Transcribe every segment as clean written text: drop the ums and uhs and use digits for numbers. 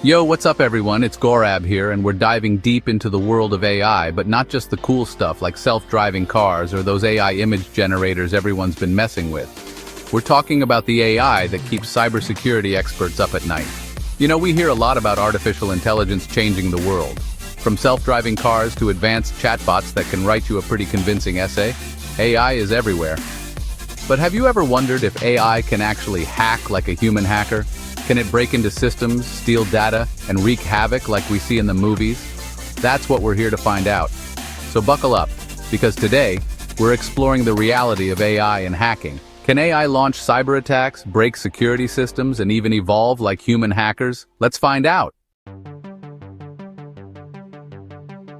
Yo, what's up everyone? It's Gorab here, and we're diving deep into the world of AI, but not just the cool stuff like self-driving cars or those AI image generators everyone's been messing with. We're talking about the AI that keeps cybersecurity experts up at night. You know, we hear a lot about artificial intelligence changing the world. From self-driving cars to advanced chatbots that can write you a pretty convincing essay, AI is everywhere. But have you ever wondered if AI can actually hack like a human hacker? Can it break into systems, steal data, and wreak havoc like we see in the movies? That's what we're here to find out. So buckle up, because today, we're exploring the reality of AI and hacking. Can AI launch cyber attacks, break security systems, and even evolve like human hackers? Let's find out.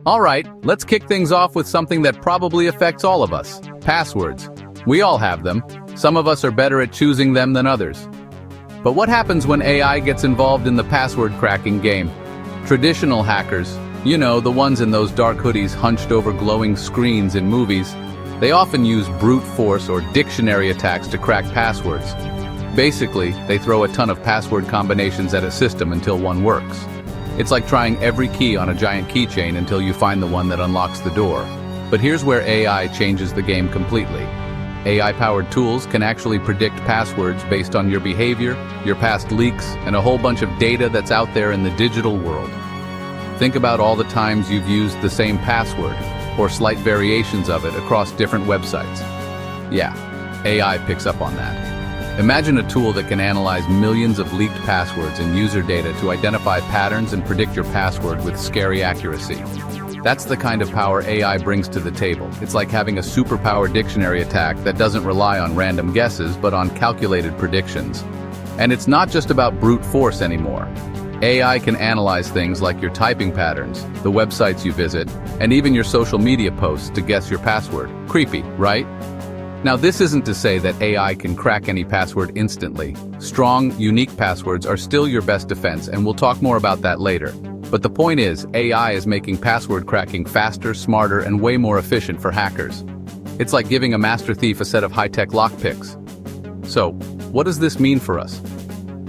Alright, let's kick things off with something that probably affects all of us. Passwords. We all have them. Some of us are better at choosing them than others. But what happens when AI gets involved in the password cracking game? Traditional hackers, you know, the ones in those dark hoodies hunched over glowing screens in movies, they often use brute force or dictionary attacks to crack passwords. Basically, they throw a ton of password combinations at a system until one works. It's like trying every key on a giant keychain until you find the one that unlocks the door. But here's where AI changes the game completely. AI-powered tools can actually predict passwords based on your behavior, your past leaks, and a whole bunch of data that's out there in the digital world. Think about all the times you've used the same password, or slight variations of it across different websites. Yeah, AI picks up on that. Imagine a tool that can analyze millions of leaked passwords and user data to identify patterns and predict your password with scary accuracy. That's the kind of power AI brings to the table. It's like having a superpower dictionary attack that doesn't rely on random guesses, but on calculated predictions. And it's not just about brute force anymore. AI can analyze things like your typing patterns, the websites you visit, and even your social media posts to guess your password. Creepy, right? Now, this isn't to say that AI can crack any password instantly. Strong, unique passwords are still your best defense, and we'll talk more about that later. But the point is, AI is making password cracking faster, smarter, and way more efficient for hackers. It's like giving a master thief a set of high-tech lockpicks. So, what does this mean for us?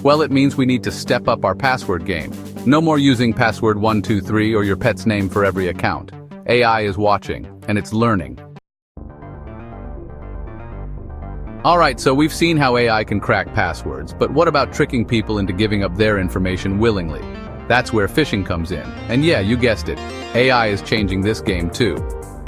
Well, it means we need to step up our password game. No more using password 123 or your pet's name for every account. AI is watching, and it's learning. Alright, so we've seen how AI can crack passwords, but what about tricking people into giving up their information willingly? That's where phishing comes in. And yeah, you guessed it, AI is changing this game too.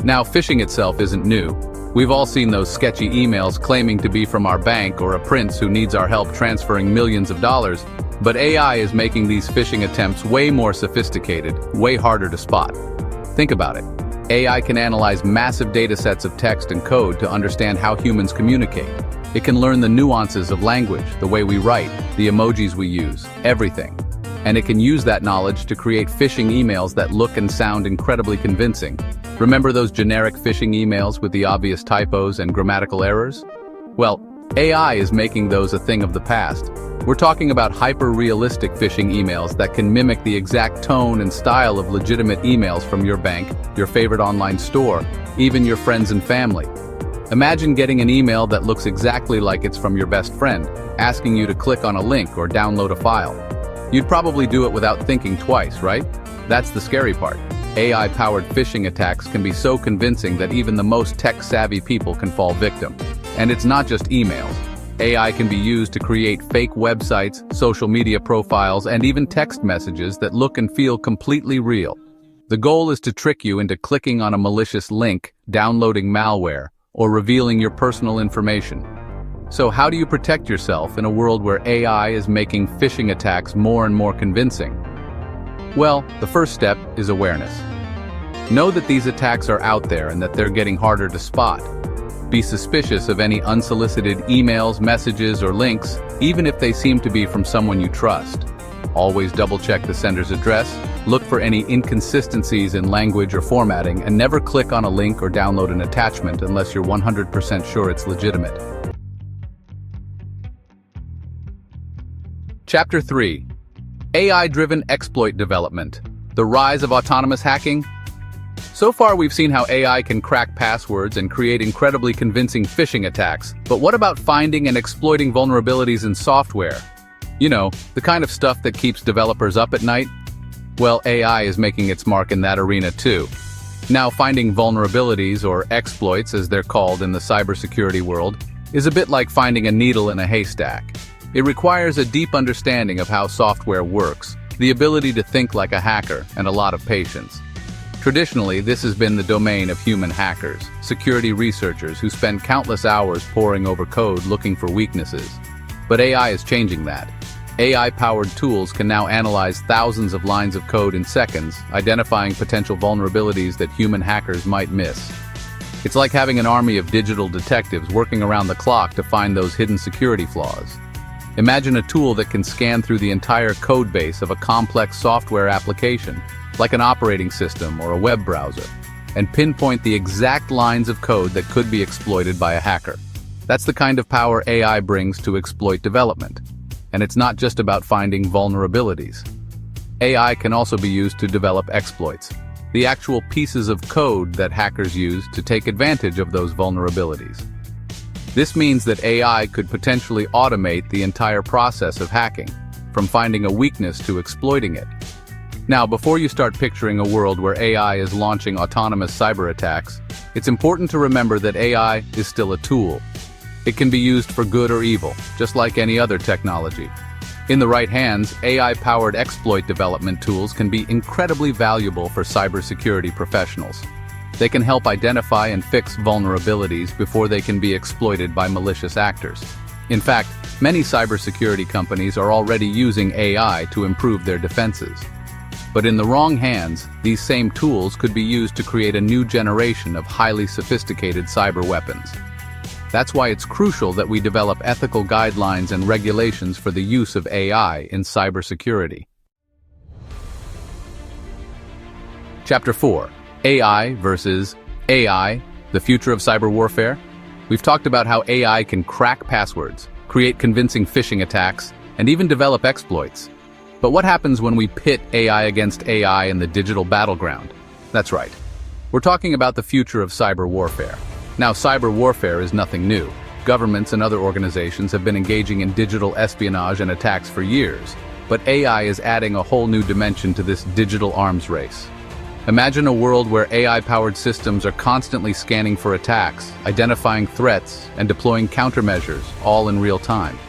Now, phishing itself isn't new. We've all seen those sketchy emails claiming to be from our bank or a prince who needs our help transferring millions of dollars, but AI is making these phishing attempts way more sophisticated, way harder to spot. Think about it. AI can analyze massive data sets of text and code to understand how humans communicate. It can learn the nuances of language, the way we write, the emojis we use, everything. And it can use that knowledge to create phishing emails that look and sound incredibly convincing. Remember those generic phishing emails with the obvious typos and grammatical errors? Well, AI is making those a thing of the past. We're talking about hyper-realistic phishing emails that can mimic the exact tone and style of legitimate emails from your bank, your favorite online store, even your friends and family. Imagine getting an email that looks exactly like it's from your best friend, asking you to click on a link or download a file. You'd probably do it without thinking twice, right? That's the scary part. AI-powered phishing attacks can be so convincing that even the most tech-savvy people can fall victim. And it's not just emails. AI can be used to create fake websites, social media profiles, and even text messages that look and feel completely real. The goal is to trick you into clicking on a malicious link, downloading malware, or revealing your personal information. So how do you protect yourself in a world where AI is making phishing attacks more and more convincing? Well, the first step is awareness. Know that these attacks are out there and that they're getting harder to spot. Be suspicious of any unsolicited emails, messages, or links, even if they seem to be from someone you trust. Always double-check the sender's address, look for any inconsistencies in language or formatting, and never click on a link or download an attachment unless you're 100% sure it's legitimate. Chapter 3. AI-driven exploit development. The rise of autonomous hacking? So far we've seen how AI can crack passwords and create incredibly convincing phishing attacks, but what about finding and exploiting vulnerabilities in software? You know, the kind of stuff that keeps developers up at night? Well, AI is making its mark in that arena too. Now, finding vulnerabilities, or exploits as they're called in the cybersecurity world, is a bit like finding a needle in a haystack. It requires a deep understanding of how software works, the ability to think like a hacker, and a lot of patience. Traditionally, this has been the domain of human hackers, security researchers who spend countless hours poring over code looking for weaknesses. But AI is changing that. AI-powered tools can now analyze thousands of lines of code in seconds, identifying potential vulnerabilities that human hackers might miss. It's like having an army of digital detectives working around the clock to find those hidden security flaws. Imagine a tool that can scan through the entire code base of a complex software application, like an operating system or a web browser, and pinpoint the exact lines of code that could be exploited by a hacker. That's the kind of power AI brings to exploit development. And it's not just about finding vulnerabilities. AI can also be used to develop exploits, the actual pieces of code that hackers use to take advantage of those vulnerabilities. This means that AI could potentially automate the entire process of hacking, from finding a weakness to exploiting it. Now, before you start picturing a world where AI is launching autonomous cyber attacks, it's important to remember that AI is still a tool. It can be used for good or evil, just like any other technology. In the right hands, AI-powered exploit development tools can be incredibly valuable for cybersecurity professionals. They can help identify and fix vulnerabilities before they can be exploited by malicious actors. In fact, many cybersecurity companies are already using AI to improve their defenses. But in the wrong hands, these same tools could be used to create a new generation of highly sophisticated cyber weapons. That's why it's crucial that we develop ethical guidelines and regulations for the use of AI in cybersecurity. Chapter 4. AI versus AI, the future of cyber warfare. We've talked about how AI can crack passwords, create convincing phishing attacks, and even develop exploits. But what happens when we pit AI against AI in the digital battleground? That's right. We're talking about the future of cyber warfare. Now, cyber warfare is nothing new. Governments and other organizations have been engaging in digital espionage and attacks for years, but AI is adding a whole new dimension to this digital arms race. Imagine a world where AI-powered systems are constantly scanning for attacks, identifying threats, and deploying countermeasures, all in real time.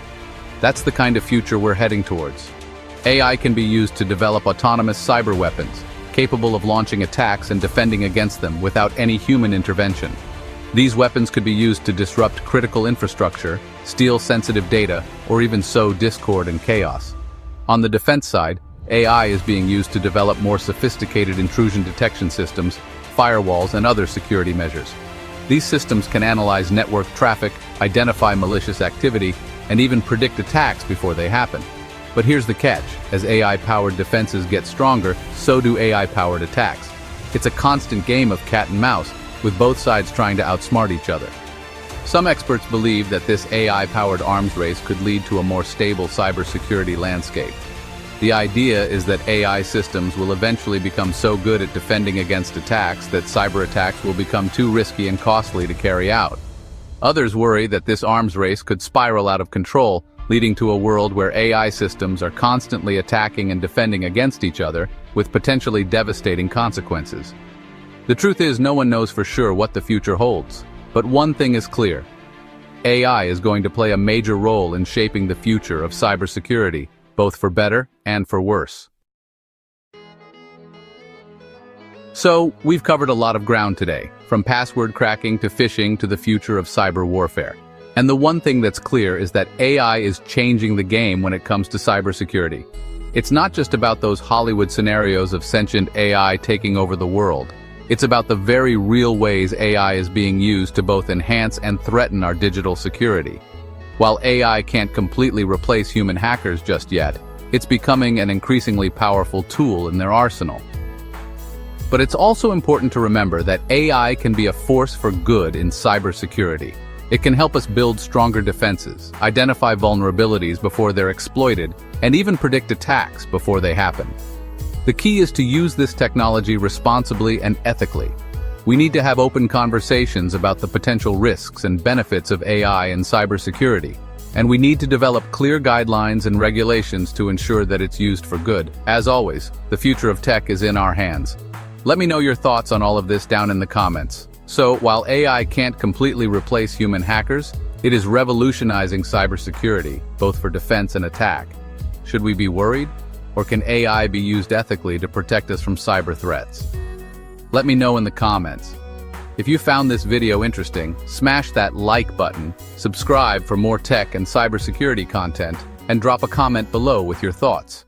That's the kind of future we're heading towards. AI can be used to develop autonomous cyber weapons, capable of launching attacks and defending against them without any human intervention. These weapons could be used to disrupt critical infrastructure, steal sensitive data, or even sow discord and chaos. On the defense side, AI is being used to develop more sophisticated intrusion detection systems, firewalls, and other security measures. These systems can analyze network traffic, identify malicious activity, and even predict attacks before they happen. But here's the catch: as AI-powered defenses get stronger, so do AI-powered attacks. It's a constant game of cat and mouse, with both sides trying to outsmart each other. Some experts believe that this AI-powered arms race could lead to a more stable cybersecurity landscape. The idea is that AI systems will eventually become so good at defending against attacks that cyber attacks will become too risky and costly to carry out. Others worry that this arms race could spiral out of control, leading to a world where AI systems are constantly attacking and defending against each other, with potentially devastating consequences. The truth is, no one knows for sure what the future holds. But one thing is clear: AI is going to play a major role in shaping the future of cybersecurity, both for better and for worse. So, we've covered a lot of ground today, from password cracking to phishing to the future of cyber warfare. And the one thing that's clear is that AI is changing the game when it comes to cybersecurity. It's not just about those Hollywood scenarios of sentient AI taking over the world. It's about the very real ways AI is being used to both enhance and threaten our digital security. While AI can't completely replace human hackers just yet, it's becoming an increasingly powerful tool in their arsenal. But it's also important to remember that AI can be a force for good in cybersecurity. It can help us build stronger defenses, identify vulnerabilities before they're exploited, and even predict attacks before they happen. The key is to use this technology responsibly and ethically. We need to have open conversations about the potential risks and benefits of AI in cybersecurity. And we need to develop clear guidelines and regulations to ensure that it's used for good. As always, the future of tech is in our hands. Let me know your thoughts on all of this down in the comments. So, while AI can't completely replace human hackers, it is revolutionizing cybersecurity, both for defense and attack. Should we be worried? Or can AI be used ethically to protect us from cyber threats? Let me know in the comments. If you found this video interesting, smash that like button, subscribe for more tech and cybersecurity content, and drop a comment below with your thoughts.